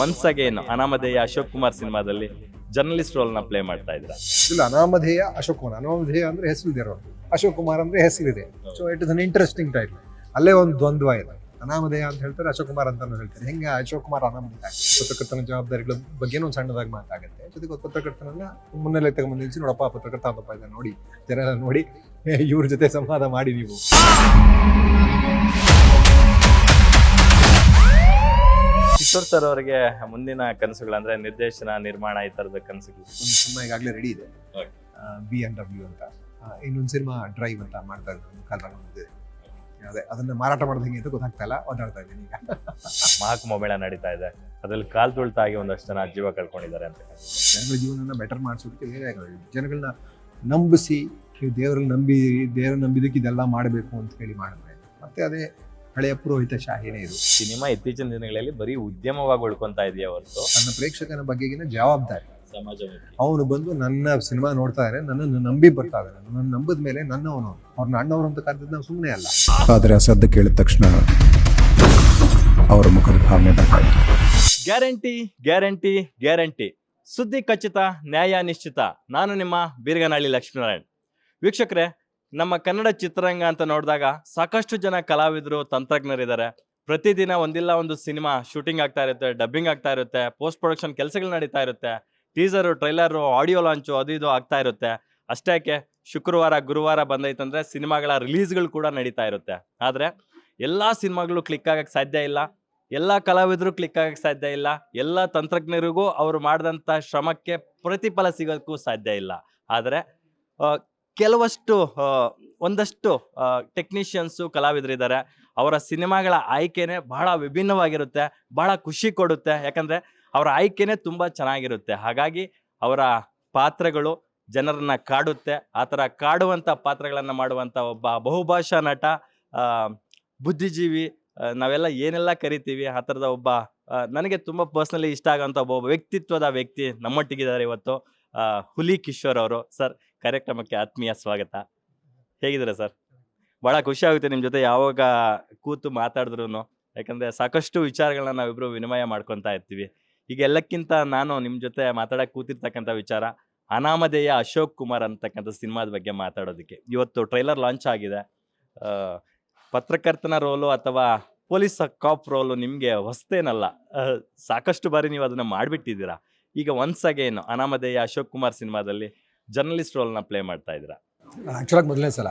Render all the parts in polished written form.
Once again ಅನಾಮಧೇಯ ಅಶೋಕ್ ಕುಮಾರ್ ಸಿನಿಮಾದಲ್ಲಿ journalist roll ನ ಪ್ಲೇ ಮಾಡ್ತಾ ಇದ್ರ. ಇಲ್ಲ, ಅನಾಮಧೇಯ ಅಶೋಕ್ ಕುಮಾರ್. ಅನಾಮಧೇಯ ಅಂದ್ರೆ ಹೆಸರಿದೆ, ಅಶೋಕ್ ಕುಮಾರ್ ಅಂದ್ರೆ ಹೆಸರಿದೆ. So it is an interesting title. ಅಲ್ಲೇ ಒಂದು ದ್ವಂದ್ವ ಇದೆ. ಅನಾಮಧೇಯ ಅಂತ ಹೇಳ್ತಾರೆ, ಅಶೋಕ್ ಕುಮಾರ್ ಅಂತಾನು ಹೇಳ್ತಾರೆ. ಹೆಂಗೆ ಅಶೋಕ್ ಕುಮಾರ್ ಅನಾಮಧೇಯ? ಪತ್ರಕರ್ತನ ಜವಾಬ್ದಾರಿಗಳ ಬಗ್ಗೆ ಒಂದು ಸಣ್ಣದಾಗಿ ಮಾತಾಗುತ್ತೆ. ಜೊತೆಗೆ ಪತ್ರಕರ್ತನನ್ನ ಮುನ್ನೆಲೆ ತಗೊಂಡು ನಿಲ್ಸಿ, ನೋಡಪ್ಪ ಪತ್ರಕರ್ತ ಅಂತಪ್ಪ ಇದನ್ನ ನೋಡಿ, ಜನ ನೋಡಿ ಇವ್ರ ಜೊತೆ ಸಂವಾದ ಮಾಡಿ ನೀವು. ಕಿಶೋರ್ ಸರ್ ಅವರಿಗೆ ಮುಂದಿನ ಕನಸುಗಳಂದ್ರೆ ನಿರ್ದೇಶನ, ನಿರ್ಮಾಣ, ಈ ತರದ ಕನಸುಗಳು? ಒಂದು ಸಿನಿಮಾ ಈಗಾಗಲೇ ರೆಡಿ ಇದೆ, BMW ಅಂತ. ಇನ್ನೊಂದು ಸಿನಿಮಾ ಡ್ರೈವ್ ಅಂತ ಮಾಡ್ತಾ ಇದ್ದಾರೆ, ಕಾಲ ಅದೇ ಅದನ್ನ ಮಾರಾಟ ಮಾಡೋದು ಹೆಂಗೆ ಅಂತ ಗೊತ್ತಾಗ್ತಾ ಇಲ್ಲ, ಓಡಾಡ್ತಾ ಇದ್ದೀನಿ ಈಗ. ಮಹಾಕುಂಭ ಮೇಳ ನಡೀತಾ ಇದೆ, ಅದ್ರಲ್ಲಿ ಕಾಲ್ ತುಳ್ತಾಗಿ ಒಂದಷ್ಟು ಜನ ಜೀವ ಕಳ್ಕೊಂಡಿದ್ದಾರೆ ಅಂತ. ಜನಗಳ ಜೀವನನ ಬೆಟರ್ ಮಾಡಿಸೋದಕ್ಕೆ ಬೇರೆ ಆಗೋದು. ಜನಗಳನ್ನ ನಂಬಿಸಿ, ನೀವು ದೇವರಲ್ಲಿ ನಂಬಿದಕ್ಕೆ ಇದೆಲ್ಲ ಮಾಡಬೇಕು ಅಂತ ಹೇಳಿ ಮಾಡಿದ್ರೆ ಮತ್ತೆ ಅದೇ ಹಳೆಯ ಪುರೋಹಿತ ಶಾಹಿನೇ ಇದು. ಸಿನಿಮಾ ಇತ್ತೀಚಿನ ದಿನಗಳಲ್ಲಿ ಬರೀ ಉದ್ಯಮವಾಗಿ ಉಳ್ಕೊಂತಾ ಇದೆಯಾ ಹೊರತು ನನ್ನ ಪ್ರೇಕ್ಷಕನ ಬಗ್ಗೆಗಿನ ಜವಾಬ್ದಾರಿ. ಸಮಾಜಮುಖಿ. ಅವನು ಬಂದು ನನ್ನ ಸಿನಿಮಾ ನೋಡ್ತಾ ಇದ್ದಾರೆ, ನನ್ನನ್ನು ನಂಬಿ ಬರ್ತಾ ಇದ್ದಾರೆ. ನನ್ನ ನಂಬಿದ ಮೇಲೆ ನನ್ನವನು ಅವ್ರನ್ನ ಅಣ್ಣವ್ರು ಅಂತ ಕರೆದಿದ್ದು ನಾವು ಸುಮ್ಮನೆ ಅಲ್ಲ. ಆದರೆ ಆ ಸದ್ದು ಕೇಳಿದ ತಕ್ಷಣ ಅವರ ಮುಖದ ಭಾವನೆ ಬೇಕಾಯಿತು. ಗ್ಯಾರಂಟಿ ಗ್ಯಾರಂಟಿ ಗ್ಯಾರಂಟಿ, ಸುದ್ದಿ ಖಚಿತ, ನ್ಯಾಯ ನಿಶ್ಚಿತ. ನಾನು ನಿಮ್ಮ ಬೀರ್ಗನಹಳ್ಳಿ ಲಕ್ಷ್ಮೀನಾರಾಯಣ್. ವೀಕ್ಷಕರೇ, ನಮ್ಮ ಕನ್ನಡ ಚಿತ್ರರಂಗ ಅಂತ ನೋಡಿದಾಗ ಸಾಕಷ್ಟು ಜನ ಕಲಾವಿದರು, ತಂತ್ರಜ್ಞರಿದ್ದಾರೆ. ಪ್ರತಿದಿನ ಒಂದಿಲ್ಲ ಒಂದು ಸಿನಿಮಾ ಶೂಟಿಂಗ್ ಆಗ್ತಾ ಇರುತ್ತೆ, ಡಬ್ಬಿಂಗ್ ಆಗ್ತಾ ಇರುತ್ತೆ, ಪೋಸ್ಟ್ ಪ್ರೊಡಕ್ಷನ್ ಕೆಲಸಗಳು ನಡೀತಾ ಇರುತ್ತೆ, ಟೀಸರು, ಟ್ರೈಲರು, ಆಡಿಯೋ ಲಾಂಚು, ಅದು ಇದು ಆಗ್ತಾ ಇರುತ್ತೆ. ಅಷ್ಟೇ ಯಾಕೆ, ಶುಕ್ರವಾರ ಗುರುವಾರ ಬಂದೈತಂದ್ರೆ ಸಿನಿಮಾಗಳ ರಿಲೀಸ್ಗಳು ಕೂಡ ನಡೀತಾ ಇರುತ್ತೆ. ಆದರೆ ಎಲ್ಲ ಸಿನಿಮಾಗಳು ಕ್ಲಿಕ್ ಆಗಕ್ಕೆ ಸಾಧ್ಯ ಇಲ್ಲ, ಎಲ್ಲ ಕಲಾವಿದರು ಕ್ಲಿಕ್ ಆಗಕ್ಕೆ ಸಾಧ್ಯ ಇಲ್ಲ, ಎಲ್ಲ ತಂತ್ರಜ್ಞರಿಗೂ ಅವರು ಮಾಡಿದಂಥ ಶ್ರಮಕ್ಕೆ ಪ್ರತಿಫಲ ಸಿಗೋಕ್ಕೂ ಸಾಧ್ಯ ಇಲ್ಲ. ಆದರೆ ಒಂದಷ್ಟು ಟೆಕ್ನಿಷಿಯನ್ಸು, ಕಲಾವಿದರಿದ್ದಾರೆ. ಅವರ ಸಿನಿಮಾಗಳ ಆಯ್ಕೆನೇ ಬಹಳ ವಿಭಿನ್ನವಾಗಿರುತ್ತೆ, ಬಹಳ ಖುಷಿ ಕೊಡುತ್ತೆ. ಯಾಕಂದರೆ ಅವರ ಆಯ್ಕೆನೇ ತುಂಬ ಚೆನ್ನಾಗಿರುತ್ತೆ. ಹಾಗಾಗಿ ಅವರ ಪಾತ್ರಗಳು ಜನರನ್ನ ಕಾಡುತ್ತೆ. ಆ ಥರ ಕಾಡುವಂಥ ಪಾತ್ರಗಳನ್ನು ಮಾಡುವಂಥ ಒಬ್ಬ ಬಹುಭಾಷಾ ನಟ, ಬುದ್ಧಿಜೀವಿ, ನಾವೆಲ್ಲ ಏನೆಲ್ಲ ಕರಿತೀವಿ, ಆ ಥರದ ಒಬ್ಬ ನನಗೆ ತುಂಬ ಪರ್ಸ್ನಲಿ ಇಷ್ಟ ಆಗೋಂಥ ಒಬ್ಬ ವ್ಯಕ್ತಿತ್ವದ ವ್ಯಕ್ತಿ ನಮ್ಮೊಟ್ಟಿಗಿದ್ದಾರೆ ಇವತ್ತು. ಹುಲಿ ಕಿಶೋರ್ ಅವರು. ಸರ್, ಕಾರ್ಯಕ್ರಮಕ್ಕೆ ಆತ್ಮೀಯ ಸ್ವಾಗತ. ಹೇಗಿದ್ದಾರೆ ಸರ್? ಭಾಳ ಖುಷಿ ಆಗುತ್ತೆ ನಿಮ್ಮ ಜೊತೆ ಯಾವಾಗ ಕೂತು ಮಾತಾಡಿದ್ರು. ಯಾಕಂದರೆ ಸಾಕಷ್ಟು ವಿಚಾರಗಳನ್ನ ನಾವಿಬ್ಬರು ವಿನಿಮಯ ಮಾಡ್ಕೊತಾ ಇರ್ತೀವಿ. ಈಗ ಎಲ್ಲಕ್ಕಿಂತ ನಾನು ನಿಮ್ಮ ಜೊತೆ ಮಾತಾಡೋಕೆ ಕೂತಿರ್ತಕ್ಕಂಥ ವಿಚಾರ ಅನಾಮಧೇಯ ಅಶೋಕ್ ಕುಮಾರ್ ಅಂತಕ್ಕಂಥ ಸಿನಿಮಾದ ಬಗ್ಗೆ ಮಾತಾಡೋದಕ್ಕೆ. ಇವತ್ತು ಟ್ರೈಲರ್ ಲಾಂಚ್ ಆಗಿದೆ. ಪತ್ರಕರ್ತನ ರೋಲು ಅಥವಾ ಪೊಲೀಸ್ ಕಾಪ್ ರೋಲು ನಿಮಗೆ ಹೊಸ್ತೇನಲ್ಲ, ಸಾಕಷ್ಟು ಬಾರಿ ನೀವು ಅದನ್ನು ಮಾಡಿಬಿಟ್ಟಿದ್ದೀರಾ. ಈಗ ಒನ್ಸ್ ಅಗೇನ್ ಅನಾಮಧೇಯ ಅಶೋಕ್ ಕುಮಾರ್ ಸಿನಿಮಾದಲ್ಲಿ ಜರ್ನಲಿಸ್ಟ್ ರೋಲ್ನ ಪ್ಲೇ ಮಾಡ್ತಾ ಇದ್ದೀರಾ. ಆ್ಯಕ್ಚುಲಾಗಿ ಮೊದಲನೇ ಸಲ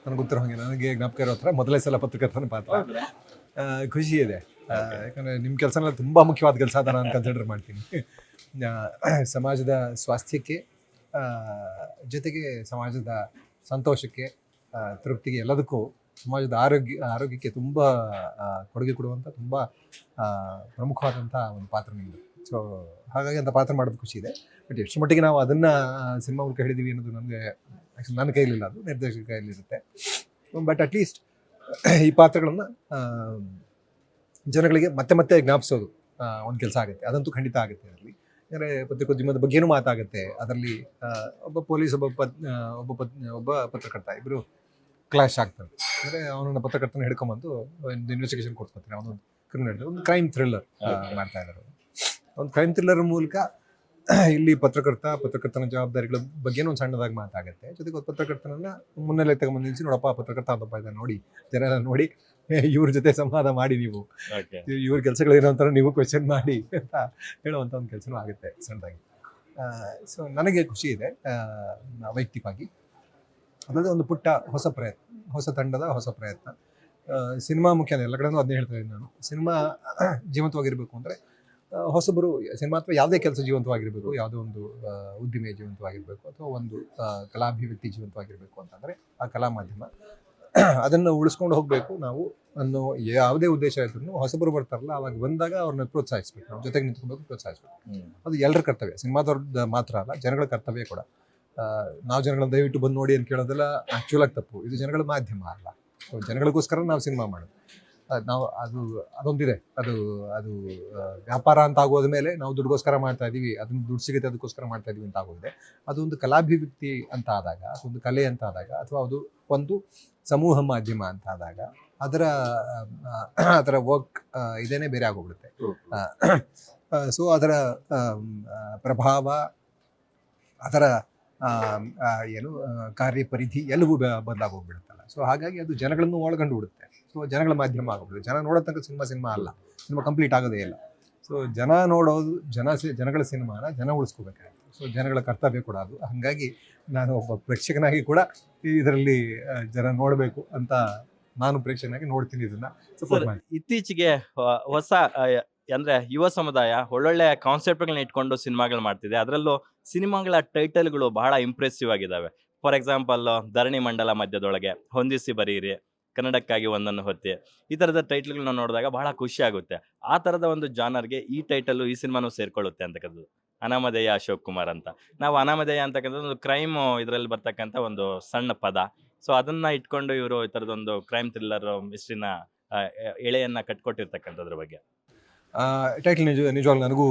ನನಗೆ ಗೊತ್ತಿರೋ ಹಾಗೆ, ನನಗೆ ಜ್ಞಾಪಕ ಇರೋ ಹತ್ರ ಮೊದಲನೇ ಸಲ ಪತ್ರಕರ್ತನ ಪಾತ್ರ. ಖುಷಿ ಇದೆ, ಯಾಕಂದರೆ ನಿಮ್ಮ ಕೆಲಸನ ತುಂಬ ಮುಖ್ಯವಾದ ಕೆಲಸ ಅಂತ ನಾನು ಕನ್ಸಿಡರ್ ಮಾಡ್ತೀನಿ. ಸಮಾಜದ ಸ್ವಾಸ್ಥ್ಯಕ್ಕೆ, ಜೊತೆಗೆ ಸಮಾಜದ ಸಂತೋಷಕ್ಕೆ, ತೃಪ್ತಿಗೆ, ಎಲ್ಲದಕ್ಕೂ ಸಮಾಜದ ಆರೋಗ್ಯಕ್ಕೆ ತುಂಬ ಕೊಡುಗೆ ಕೊಡುವಂಥ ತುಂಬ ಪ್ರಮುಖವಾದಂಥ ಒಂದು ಪಾತ್ರ ನಿಮ್ಮದು. ಸೊ ಹಾಗಾಗಿ ಅಂತ ಪಾತ್ರ ಮಾಡೋದು ಖುಷಿ ಇದೆ. ಬಟ್ ಎಷ್ಟು ಮಟ್ಟಿಗೆ ನಾವು ಅದನ್ನು ಸಿನಿಮಾ ಮೂಲಕ ಹೇಳಿದ್ದೀವಿ ಅನ್ನೋದು ನನಗೆ ಆ್ಯಕ್ಚುಲಿ ನನ್ನ ಕೈಲಿಲ್ಲ, ಅದು ನಿರ್ದೇಶಕ ಕೈಲಿರುತ್ತೆ. ಬಟ್ ಅಟ್ಲೀಸ್ಟ್ ಈ ಪಾತ್ರಗಳನ್ನು ಜನಗಳಿಗೆ ಮತ್ತೆ ಮತ್ತೆ ಜ್ಞಾಪಿಸೋದು ಒಂದು ಕೆಲಸ ಆಗುತ್ತೆ. ಅದಂತೂ ಖಂಡಿತ ಆಗುತ್ತೆ. ಅದರಲ್ಲಿ ಅಂದರೆ ಪತ್ರಿಕೋದ್ಯಮದ ಬಗ್ಗೆನೂ ಮಾತಾಗುತ್ತೆ. ಅದರಲ್ಲಿ ಒಬ್ಬ ಪೊಲೀಸ್, ಒಬ್ಬ ಪತ್ರಕರ್ತ, ಇಬ್ಬರು ಕ್ಲಾಶ್ ಆಗ್ತಾರೆ. ಅಂದರೆ ಅವನನ್ನು ಪತ್ರಕರ್ತನ ಹಿಡ್ಕೊಂಬಂದು ಒಂದು ಇನ್ವೆಸ್ಟಿಗೇಷನ್ ಕೊಡ್ಸ್ಕೊತಾರೆ. ಅವನೊಂದು ಕ್ರಿಮಿನಲ್, ಒಂದು ಕ್ರೈಮ್ ಥ್ರಿಲ್ಲರ್ ಮಾಡ್ತಾ ಇದ್ದಾರೆ. ಒಂದು ಕ್ರೈಮ್ ಥ್ರಿಲ್ಲರ್ ಮೂಲಕ ಇಲ್ಲಿ ಪತ್ರಕರ್ತನ ಜವಾಬ್ದಾರಿಗಳ ಬಗ್ಗೆನೂ ಒಂದು ಸಣ್ಣದಾಗಿ ಮಾತಾಗುತ್ತೆ. ಜೊತೆಗೆ ಪತ್ರಕರ್ತನನ್ನ ಮುನ್ನೆಲೆ ತಗೊಂಡು ನಿಲ್ಸಿ, ನೋಡಪ್ಪ ಪತ್ರಕರ್ತ ಅಂತಪ್ಪ ಇದನ್ನ ನೋಡಿ, ಜನ ನೋಡಿ ಇವ್ರ ಜೊತೆ ಸಂವಾದ ಮಾಡಿ ನೀವು, ಇವ್ರ ಕೆಲಸಗಳೇನೋ ಅಂತಾರ ನೀವು ಕ್ವೆಶ್ಚನ್ ಮಾಡಿ ಅಂತ ಹೇಳುವಂಥ ಒಂದು ಕೆಲಸನೂ ಆಗುತ್ತೆ ಸಣ್ಣದಾಗಿ. ಸೊ ನನಗೆ ಖುಷಿ ಇದೆ ವೈಯಕ್ತಿಕವಾಗಿ. ಅದಾದ ಒಂದು ಪುಟ್ಟ ಹೊಸ ತಂಡದ ಹೊಸ ಪ್ರಯತ್ನ. ಸಿನಿಮಾ ಮುಖ್ಯ, ಎಲ್ಲ ಕಡೆನೂ ಅದನ್ನೇ ಹೇಳ್ತಾ ಇದ್ದೀನಿ ನಾನು. ಸಿನಿಮಾ ಜೀವಂತವಾಗಿರಬೇಕು ಅಂದರೆ ಹೊಸಬರು, ಸಿನಿಮಾ ಅಥವಾ ಯಾವುದೇ ಕೆಲಸ ಜೀವಂತವಾಗಿರಬೇಕು, ಯಾವುದೋ ಒಂದು ಉದ್ದಿಮೆ ಜೀವಂತವಾಗಿರಬೇಕು, ಅಥವಾ ಒಂದು ಕಲಾಭಿವ್ಯಕ್ತಿ ಜೀವಂತವಾಗಿರಬೇಕು ಅಂತಂದರೆ ಆ ಕಲಾ ಮಾಧ್ಯಮ ಅದನ್ನು ಉಳಿಸ್ಕೊಂಡು ಹೋಗಬೇಕು ನಾವು ಅನ್ನೋ ಯಾವುದೇ ಉದ್ದೇಶ ಇದ್ರೂ ಹೊಸಬರು ಬರ್ತಾರಲ್ಲ, ಅವಾಗ ಬಂದಾಗ ಅವ್ರನ್ನ ಪ್ರೋತ್ಸಾಹಿಸ್ಬೇಕು, ನಾವು ಜೊತೆಗೆ ನಿಂತ್ಕೋಬೇಕು, ಪ್ರೋತ್ಸಾಹಿಸ್ಬೇಕು. ಅದು ಎಲ್ಲರ ಕರ್ತವ್ಯ, ಸಿನಿಮಾದವ್ರದ್ದು ಮಾತ್ರ ಅಲ್ಲ, ಜನಗಳ ಕರ್ತವ್ಯ ಕೂಡ. ನಾವು ಜನಗಳನ್ನ ದಯವಿಟ್ಟು ಬಂದು ನೋಡಿ ಅಂತ ಕೇಳೋದೆಲ್ಲ ಆ್ಯಕ್ಚುಲಾಗಿ ತಪ್ಪು. ಇದು ಜನಗಳ ಮಾಧ್ಯಮ ಅಲ್ಲ. ಸೊ ಜನಗಳಿಗೋಸ್ಕರ ನಾವು ಸಿನಿಮಾ ಮಾಡೋದು. ನಾವು ಅದೊಂದಿದೆ, ಅದು ವ್ಯಾಪಾರ ಅಂತ ಆಗೋದ ಮೇಲೆ ನಾವು ದುಡ್ಡುಗೋಸ್ಕರ ಮಾಡ್ತಾ ಇದ್ದೀವಿ, ಅದನ್ನ ದುಡ್ಡು ಸಿಗುತ್ತೆ ಅದಕ್ಕೋಸ್ಕರ ಮಾಡ್ತಾ ಇದೀವಿ ಅಂತ ಆಗೋದಿದೆ. ಅದೊಂದು ಕಲಾಭಿವ್ಯಕ್ತಿ ಅಂತ ಆದಾಗ, ಅದೊಂದು ಕಲೆ ಅಂತ ಆದಾಗ, ಅಥವಾ ಅದು ಒಂದು ಸಮೂಹ ಮಾಧ್ಯಮ ಅಂತ ಆದಾಗ ಅದರ ವರ್ಕ್ ಇದೇನೆ ಬೇರೆ ಆಗೋಗ್ಬಿಡುತ್ತೆ. ಸೊ ಅದರ ಪ್ರಭಾವ, ಅದರ ಏನು ಕಾರ್ಯಪರಿಧಿ ಎಲ್ಲವೂ ಬದಲಾಗೋಗ್ಬಿಡುತ್ತಲ್ಲ. ಸೊ ಹಾಗಾಗಿ ಅದು ಜನಗಳನ್ನು ಒಳಗೊಂಡು ಬಿಡುತ್ತೆ. ಸೊ ಜನಗಳ ಮಾಧ್ಯಮ ಆಗೋಗ್ಬಿಡುತ್ತೆ. ಜನ ನೋಡೋ ತನಕ ಸಿನಿಮಾ ಅಲ್ಲ, ಸಿನಿಮಾ ಕಂಪ್ಲೀಟ್ ಆಗೋದೇ ಇಲ್ಲ. ಸೊ ಜನ ನೋಡೋದು, ಜನಗಳ ಸಿನಿಮಾನ ಜನ ಉಳಿಸ್ಕೋಬೇಕಾಗುತ್ತೆ. ಸೊ ಜನಗಳ ಕರ್ತವ್ಯ ಕೂಡ ಅದು. ಹಾಗಾಗಿ ನಾನು ಒಬ್ಬ ಪ್ರೇಕ್ಷಕನಾಗಿ ಕೂಡ ಇದರಲ್ಲಿ ಜನ ನೋಡಬೇಕು ಅಂತ ನಾನು ಪ್ರೇಕ್ಷಕನಾಗಿ ನೋಡ್ತೀನಿ, ಇದನ್ನ ಸಪೋರ್ಟ್ ಮಾಡಿ. ಇತ್ತೀಚೆಗೆ ಹೊಸ ಅಂದ್ರೆ ಯುವ ಸಮುದಾಯ ಒಳ್ಳೊಳ್ಳೆ ಕಾನ್ಸೆಪ್ಟ್ಗಳನ್ನ ಇಟ್ಕೊಂಡು ಸಿನಿಮಾಗಳು ಮಾಡ್ತಿದೆ. ಅದರಲ್ಲೂ ಸಿನಿಮಾಗಳ ಟೈಟಲ್ಗಳು ಬಹಳ ಇಂಪ್ರೆಸಿವ್ ಆಗಿದ್ದಾವೆ. ಫಾರ್ ಎಕ್ಸಾಂಪಲ್, ಧರಣಿ ಮಂಡಲ ಮಧ್ಯದೊಳಗೆ, ಹೊಂದಿಸಿ ಬರೀರಿ, ಕನ್ನಡಕ್ಕಾಗಿ ಒಂದನ್ನು ಹೊತ್ತಿ, ಈ ಥರದ ಟೈಟ್ಲ್ಗಳನ್ನ ನೋಡಿದಾಗ ಬಹಳ ಖುಷಿ ಆಗುತ್ತೆ. ಆ ಥರದ ಒಂದು ಜಾನರ್ಗೆ ಈ ಟೈಟಲ್ಲು, ಈ ಸಿನಿಮಾನು ಸೇರ್ಕೊಳ್ಳುತ್ತೆ ಅಂತಕ್ಕಂಥದ್ದು. ಅನಾಮಧೇಯ ಅಶೋಕ್ ಕುಮಾರ್ ಅಂತ. ನಾವು ಅನಾಮಧೇಯ ಅಂತಕ್ಕಂಥದ್ದು ಒಂದು ಕ್ರೈಮ್ ಇದರಲ್ಲಿ ಬರ್ತಕ್ಕಂಥ ಒಂದು ಸಣ್ಣ ಪದ. ಸೊ ಅದನ್ನ ಇಟ್ಕೊಂಡು ಇವರು ಈ ಥರದೊಂದು ಕ್ರೈಮ್ ಥ್ರಿಲ್ಲರ್ ಮಿಸ್ಟ್ರಿನ ಎಳೆಯನ್ನ ಕಟ್ಕೊಟ್ಟಿರ್ತಕ್ಕಂಥದ್ರ ಬಗ್ಗೆ. ಟೈಟಲ್ ನಿಜವಾಗ್ಲೂ ನನಗೂ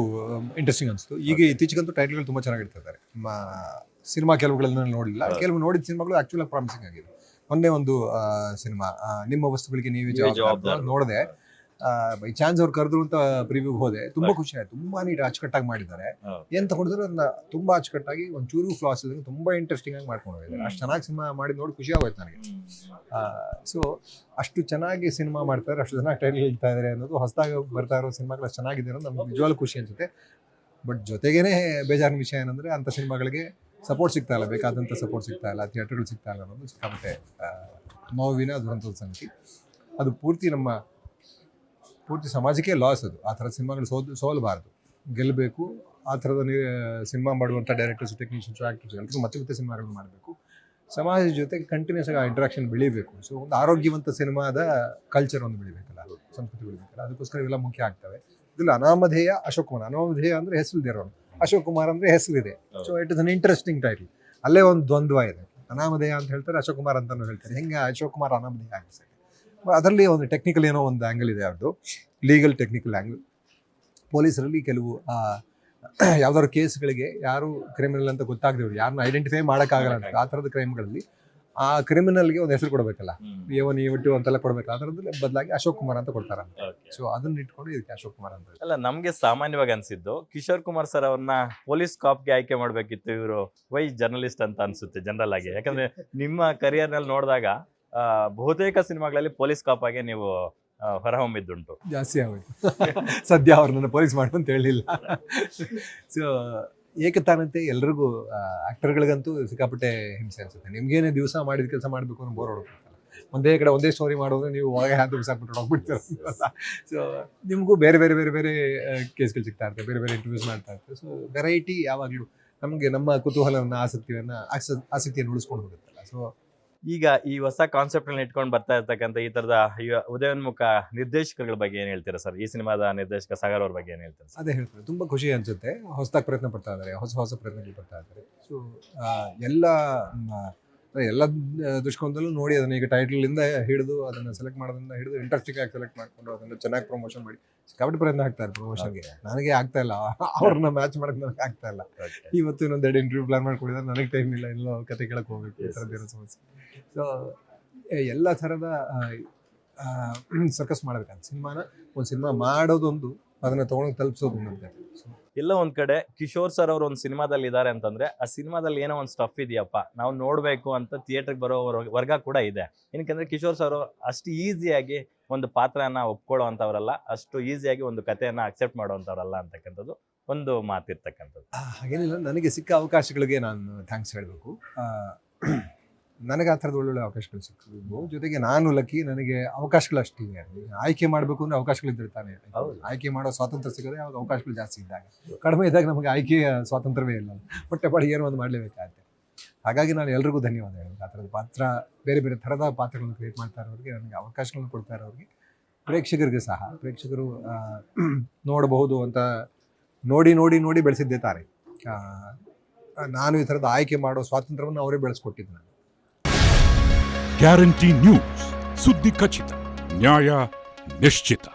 ಇಂಟ್ರೆಸ್ಟಿಂಗ್ ಅನಿಸ್ತು. ಈಗ ಇತ್ತೀಚೆಗಂತೂ ಟೈಟಲ್ಗಳು ತುಂಬ ಚೆನ್ನಾಗಿರ್ತಿದ್ದಾರೆ. ಸಿನಿಮಾ ಕೆಲವುಗಳನ್ನ ನೋಡಿಲ್ಲ, ಕೆಲವು ನೋಡಿದ ಸಿನಿಮಾಗಳು ಆ್ಯಕ್ಚುಲಾಗಿ ಪ್ರಾಮಿಸಿಂಗ್ ಆಗಿದೆ. ಒಂದೇ ಒಂದು ಸಿನಿಮಾ, ನಿಮ್ಮ ವಸ್ತುಗಳಿಗೆ ನೀವೇ ಜವಾಬ್ದಾರ ನೋಡಿದೆ. ಬೈ ಚಾನ್ಸ್ ಅವ್ರು ಕರೆದ್ರು ಅಂತ ಪ್ರಿವ್ಯೂಗೆ ಹೋದೆ. ತುಂಬಾ ಖುಷಿ ಆಯ್ತು. ತುಂಬಾ ನೀಟ್ ಅಚ್ಚುಕಟ್ಟಾಗಿ ಮಾಡಿದ್ದಾರೆ. ಏನ್ ತಗೊಂಡಿದ್ರು ಅದನ್ನ ತುಂಬಾ ಅಚ್ಚುಕಟ್ಟಾಗಿ, ಒಂಚೂರು ಫ್ಲಾಸ್ ಇದ್ದಂಗೆ ತುಂಬಾ ಇಂಟ್ರೆಸ್ಟಿಂಗ್ ಆಗಿ ಮಾಡ್ಕೊಂಡು ಹೋಗಿದ್ದಾರೆ. ಅಷ್ಟು ಚೆನ್ನಾಗಿ ಸಿನಿಮಾ ಮಾಡಿ ನೋಡಿ ಖುಷಿ ಆಗೋಯ್ತು ನನಗೆ. ಸೊ ಅಷ್ಟು ಚೆನ್ನಾಗಿ ಸಿನಿಮಾ ಮಾಡ್ತಾರೆ, ಅಷ್ಟು ಚೆನ್ನಾಗಿ ಟೈಟಲ್ ಹೇಳ್ತಾ ಇದ್ದಾರೆ ಅನ್ನೋದು, ಹೊಸದಾಗಿ ಬರ್ತಾ ಇರೋ ಸಿನಿಮಾಗಳು ಅಷ್ಟು ಚೆನ್ನಾಗಿದೆ ಅನ್ನೋದು ನಮ್ಗೆ ನಿಜವಾಗ್ಲೂ ಖುಷಿ ಅನ್ಸುತ್ತೆ. ಬಟ್ ಜೊತೆಗೇನೆ ಬೇಜಾರಿನ ವಿಷಯ ಏನಂದ್ರೆ, ಅಂಥ ಸಿನಿಮಾಗಳಿಗೆ ಸಪೋರ್ಟ್ ಸಿಗ್ತಾ ಇಲ್ಲ, ಬೇಕಾದಂಥ ಸಪೋರ್ಟ್ ಸಿಗ್ತಾ ಇಲ್ಲ, ಥಿಯೇಟರ್ಗಳು ಸಿಗ್ತಾ ಇಲ್ಲ ಅನ್ನೋದು ಸಿಕ್ಕಾಪಟ್ಟೆ ನೋವಿನ ದುರಂತದ ಸಂಗತಿ. ಅದು ಪೂರ್ತಿ ಸಮಾಜಕ್ಕೆ ಲಾಸ್. ಅದು ಆ ಥರದ ಸಿನಿಮಾಗಳು ಸೋಲಬಾರ್ದು, ಗೆಲ್ಲಬೇಕು. ಆ ಥರದ ಸಿನಿಮಾ ಮಾಡುವಂಥ ಡೈರೆಕ್ಟರ್ಸ್, ಟೆಕ್ನಿಷಿಯನ್ಸ್, ಆ್ಯಕ್ಟರ್ಸ್ ಎಲ್ಲರಿಗೂ ಮತ್ತೆ ಸಿನಿಮಾಗಳನ್ನು ಮಾಡಬೇಕು. ಸಮಾಜದ ಜೊತೆಗೆ ಕಂಟಿನ್ಯೂಸ್ ಆಗಿ ಇಂಟ್ರಾಕ್ಷನ್ ಬೆಳಿಬೇಕು. ಸೊ ಒಂದು ಆರೋಗ್ಯವಂತ ಸಿನಿಮಾದ ಕಲ್ಚರ್ ಒಂದು ಬೆಳಿಬೇಕಲ್ಲ, ಅದು ಸಂಸ್ಕೃತಿ ಬೆಳಿಬೇಕಲ್ಲ. ಅದಕ್ಕೋಸ್ಕರ ಇವೆಲ್ಲ ಮುಖ್ಯ ಆಗ್ತವೆ. ಇದಿಲ್ಲ ಅನಾಮಧೇಯ ಅಶೋಕ್ ಕುಮಾರ್. ಅನಾಮಧೇಯ ಅಂದರೆ ಹೆಸರಿದಿರೋನು, ಅಶೋಕ್ ಕುಮಾರ್ ಅಂದರೆ ಹೆಸರಿದೆ. So it is an interesting title. ಅಲ್ಲೇ ಒಂದು ದ್ವಂದ್ವ ಇದೆ. ಅನಾಮಧೇಯ ಅಂತ ಹೇಳ್ತಾರೆ, ಅಶೋಕ್ ಕುಮಾರ್ ಅಂತಲೂ ಹೇಳ್ತಾರೆ. ಹೆಂಗೆ ಅಶೋಕ್ ಕುಮಾರ್ ಅನಾಮಧೇಯ ಆಗಿದೆ? ಅದರಲ್ಲಿ ಒಂದು ಟೆಕ್ನಿಕಲ್ ಏನೋ ಒಂದು ಆ್ಯಂಗಲ್ ಇದೆ, ಅದು ಲೀಗಲ್ ಟೆಕ್ನಿಕಲ್ ಆ್ಯಂಗಲ್. ಪೊಲೀಸರಲ್ಲಿ ಕೆಲವು ಯಾವ್ದಾದ್ರು ಕೇಸ್ಗಳಿಗೆ ಯಾರು ಕ್ರಿಮಿನಲ್ ಅಂತ ಗೊತ್ತಾಗದೇವ್ರು, ಯಾರನ್ನ ಐಡೆಂಟಿಫೈ ಮಾಡೋಕ್ಕಾಗಲ್ಲ ಅಂತ, ಆ ಥರದ ಕ್ರೈಮ್ಗಳಲ್ಲಿ ಆ ಕ್ರಿಮಿನಲ್ಗೆ ಒಂದು ಹೆಸರು ಕೊಡಬೇಕಲ್ಲ, A1 A2 ಅಂತೆಲ್ಲ ಕೊಡಬೇಕು. ಆ ಥರದ್ದು ಬದಲಾಗಿ ಅಶೋಕ್ ಕುಮಾರ್ ಅಂತ ಕೊಡ್ತಾರಂತೆ. ಸೊ ಅದನ್ನ ಇಟ್ಕೊಂಡು ಇದಕ್ಕೆ ಅಶೋಕ್ ಕುಮಾರ್ ಅಂತ. ಅಲ್ಲ, ನಮ್ಗೆ ಸಾಮಾನ್ಯವಾಗಿ ಅನ್ಸಿದ್ದು ಕಿಶೋರ್ ಕುಮಾರ್ ಸರ್ ಅವ್ರನ್ನ ಪೊಲೀಸ್ ಕಾಪ್ಗೆ ಆಯ್ಕೆ ಮಾಡ್ಬೇಕಿತ್ತು, ಇವರು ವೈ ಜರ್ನಲಿಸ್ಟ್ ಅಂತ ಅನ್ಸುತ್ತೆ ಜನರಲ್ ಆಗಿ. ಯಾಕಂದ್ರೆ ನಿಮ್ಮ ಕರಿಯರ್ ನಲ್ಲಿ ನೋಡಿದಾಗ ಬಹುತೇಕ ಸಿನಿಮಾಗಳಲ್ಲಿ ಪೊಲೀಸ್ ಕಾಪ್ ಆಗಿ ನೀವು ಹೊರಹೊಮ್ಮಿದ್ದುಂಟು. ಜಾಸ್ತಿ ಆಗೋಯ್ತು. ಸದ್ಯ ಅವ್ರು ನನ್ನ ಪೊಲೀಸ್ ಮಾಡು ಅಂತ ಹೇಳಿಲ್ಲ. ಸೊ ಏಕತಾನತೆ ಎಲ್ರಿಗೂ, ಆ್ಯಕ್ಟರ್ಗಳಿಗಂತೂ ಸಿಕ್ಕಾಪಟ್ಟೆ ಹಿಂಸೆ ಅನ್ಸುತ್ತೆ. ನಿಮ್ಗೇನೆ ದಿವಸ ಮಾಡಿದ ಕೆಲಸ ಮಾಡಬೇಕು ಅನ್ನೋ ಬೋರ್ ಹೊಡ್ಬಿಡ್ತಲ್ಲ. ಒಂದೇ ಕಡೆ ಒಂದೇ ಸ್ಟೋರಿ ಮಾಡೋದ್ರೆ ನೀವು ಒಳಗೆ ಹಾಕಿ ಬಿಸಾಕ್ಬಿಟ್ಟು ಹೋಗ್ಬಿಡ್ತೀರ. ಸೊ ನಿಮಗೂ ಬೇರೆ ಬೇರೆ ಬೇರೆ ಬೇರೆ ಕೇಸ್ಗಳು ಸಿಗ್ತಾ ಇರ್ತವೆ, ಬೇರೆ ಬೇರೆ ಇಂಟರ್ವ್ಯೂಸ್ ಮಾಡ್ತಾ ಇರ್ತವೆ. ಸೊ ವೆರೈಟಿ ಯಾವಾಗಲೂ ನಮಗೆ ನಮ್ಮ ಕುತೂಹಲವನ್ನು, ಆಸಕ್ತಿಯನ್ನು ಉಳಿಸ್ಕೊಂಡು ಹೋಗುತ್ತಲ್ಲ. ಸೊ ಈಗ ಈ ಹೊಸ ಕಾನ್ಸೆಪ್ಟ್ ಗಳನ್ನ ಇಟ್ಕೊಂಡು ಬರ್ತಾ ಇರ್ತಕ್ಕಂಥ ಈ ತರದ ಉದಯೋನ್ಮುಖ ನಿರ್ದೇಶಕಗಳ ಬಗ್ಗೆ ಏನ್ ಹೇಳ್ತೀರಾ ಸರ್? ಈ ಸಿನಿಮಾದ ನಿರ್ದೇಶಕ ಸಾಗರ್ ಅವ್ರ ಬಗ್ಗೆ ಏನ್ ಹೇಳ್ತೀರಾ? ಅದೇ ಹೇಳ್ತಾರೆ, ತುಂಬಾ ಖುಷಿ ಅನ್ಸುತ್ತೆ. ಹೊಸದಾಗಿ ಪ್ರಯತ್ನ ಪಡ್ತಾ ಇದ್ದಾರೆ, ಹೊಸ ಪ್ರಯತ್ನಗಳು ಪಡ್ತಾ ಇದ್ದಾರೆ. ಸೊ ಎಲ್ಲ ದೃಷ್ಟಿಕೋನದಲ್ಲೂ ನೋಡಿ ಅದನ್ನ, ಈಗ ಟೈಟಲಿಂದ ಹಿಡಿದು ಅದನ್ನ ಸೆಲೆಕ್ಟ್ ಮಾಡೋದ್ರಿಂದ ಹಿಡಿದು ಇಂಟ್ರೆಸ್ಟಿಂಗ್ ಆಗಿ ಸೆಲೆಕ್ಟ್ ಮಾಡ್ಕೊಂಡು ಅದನ್ನ ಚೆನ್ನಾಗಿ ಪ್ರಮೋಷನ್ ಮಾಡಿ ಸಿಕ್ಕಾಪಟ್ಟೆ ಪ್ರಯತ್ನ ಆಗ್ತಾರೆ ಪ್ರಮೋಷನ್ಗೆ. ನನಗೆ ಆಗ್ತಾ ಇಲ್ಲ, ಅವ್ರನ್ನ ಮ್ಯಾಚ್ ಮಾಡಕ್ ನನಗೆ ಆಗ್ತಾ ಇಲ್ಲ. ಇವತ್ತು ಇನ್ನೊಂದೆರಡು ಇಂಟರ್ವ್ಯೂ ಪ್ಲಾನ್ ಮಾಡ್ಕೊಂಡಿದ್ದಾರೆ, ನನಗೆ ಟೈಮ್ ಇಲ್ಲ, ಎಲ್ಲೋ ಕತೆ ಕೇಳಕ್ ಹೋಗ್ಬೇಕು, ಈ ಥರದ್ದೇನೋ ಸಮಸ್ಯೆ. ಸೊ ಎಲ್ಲ ಥರದ ಸರ್ಕಸ್ ಮಾಡ್ಬೇಕಂತ ಒಂದು ಸಿನಿಮಾ ಮಾಡೋದೊಂದು, ಅದನ್ನ ತಗೊಂಡು ತಲುಪಿಸೋದು ಇನ್ನೊಂದು. ಎಲ್ಲ ಒಂದ್ ಕಡೆ ಕಿಶೋರ್ ಸರ್ ಅವರು ಒಂದು ಸಿನಿಮಾದಲ್ಲಿ ಇದ್ದಾರೆ ಅಂತಂದ್ರೆ, ಆ ಸಿನಿಮಾದಲ್ಲಿ ಏನೋ ಒಂದು ಸ್ಟಫ್ ಇದೆಯಪ್ಪ, ನಾವು ನೋಡ್ಬೇಕು ಅಂತ ಥಿಯೇಟರ್ಗೆ ಬರೋ ವರ್ಗ ಕೂಡ ಇದೆ. ಏನಕ್ಕೆ ಕಿಶೋರ್ ಸರ್ ಅಷ್ಟು ಈಸಿಯಾಗಿ ಒಂದು ಪಾತ್ರನ ಒಪ್ಕೊಳ್ಳೋ ಅಂತವ್ರಲ್ಲ, ಅಷ್ಟು ಈಸಿಯಾಗಿ ಒಂದು ಕಥೆಯನ್ನ ಅಕ್ಸೆಪ್ಟ್ ಮಾಡುವಂತವ್ರಲ್ಲ ಅಂತಕ್ಕಂಥದ್ದು ಒಂದು ಮಾತಿರ್ತಕ್ಕಂಥದ್ದು. ಹಾಗೇನಿಲ್ಲ, ನನಗೆ ಸಿಕ್ಕ ಅವಕಾಶಗಳಿಗೆ ನಾನು ಥ್ಯಾಂಕ್ಸ್ ಹೇಳಬೇಕು. ನನಗೆ ಆ ಥರದ ಒಳ್ಳೊಳ್ಳೆ ಅವಕಾಶಗಳು ಸಿಕ್ಕಿದ್ವು. ಜೊತೆಗೆ ನಾನು ಲಕ್ಕಿ, ನನಗೆ ಅವಕಾಶಗಳು ಅಷ್ಟಿವೆ. ಆಯ್ಕೆ ಮಾಡಬೇಕು ಅಂದರೆ ಅವಕಾಶಗಳಿದ್ದರೆ ತಾನೇ. ಆಯ್ಕೆ ಮಾಡೋ ಸ್ವಾತಂತ್ರ್ಯ ಸಿಗೋದೇ ಯಾವಾಗ ಅವಕಾಶಗಳು ಜಾಸ್ತಿ ಇದ್ದಾಗ. ಕಡಿಮೆ ಇದ್ದಾಗ ನಮಗೆ ಆಯ್ಕೆಯ ಸ್ವಾತಂತ್ರ್ಯವೇ ಇಲ್ಲ. ಹೊಟ್ಟೆಪಾಡಿ ಏನೋ ಒಂದು ಮಾಡಲೇಬೇಕಾಗುತ್ತೆ. ಹಾಗಾಗಿ ನಾನು ಎಲ್ರಿಗೂ ಧನ್ಯವಾದ ಹೇಳಬೇಕು. ಆ ಥರದ ಪಾತ್ರ, ಬೇರೆ ಬೇರೆ ಥರದ ಪಾತ್ರಗಳನ್ನು ಕ್ರಿಯೇಟ್ ಮಾಡ್ತಾ ಇರೋರಿಗೆ, ನನಗೆ ಅವಕಾಶಗಳನ್ನು ಕೊಡ್ತಾ ಇರೋರಿಗೆ, ಪ್ರೇಕ್ಷಕರಿಗೆ ಸಹ, ಪ್ರೇಕ್ಷಕರು ನೋಡಬಹುದು ಅಂತ ನೋಡಿ ಬೆಳೆಸಿದ್ದೇ ತಾರೆ. ನಾನು ಈ ಥರದ ಆಯ್ಕೆ ಮಾಡೋ ಸ್ವಾತಂತ್ರ್ಯವನ್ನು ಅವರೇ ಬೆಳೆಸ್ಕೊಟ್ಟಿದ್ದು ನಾನು. ಗ್ಯಾರಂಟಿ ನ್ಯೂಸ್, ಸುದ್ದಿ ಖಚಿತ, ನ್ಯಾಯ ನಿಶ್ಚಿತ.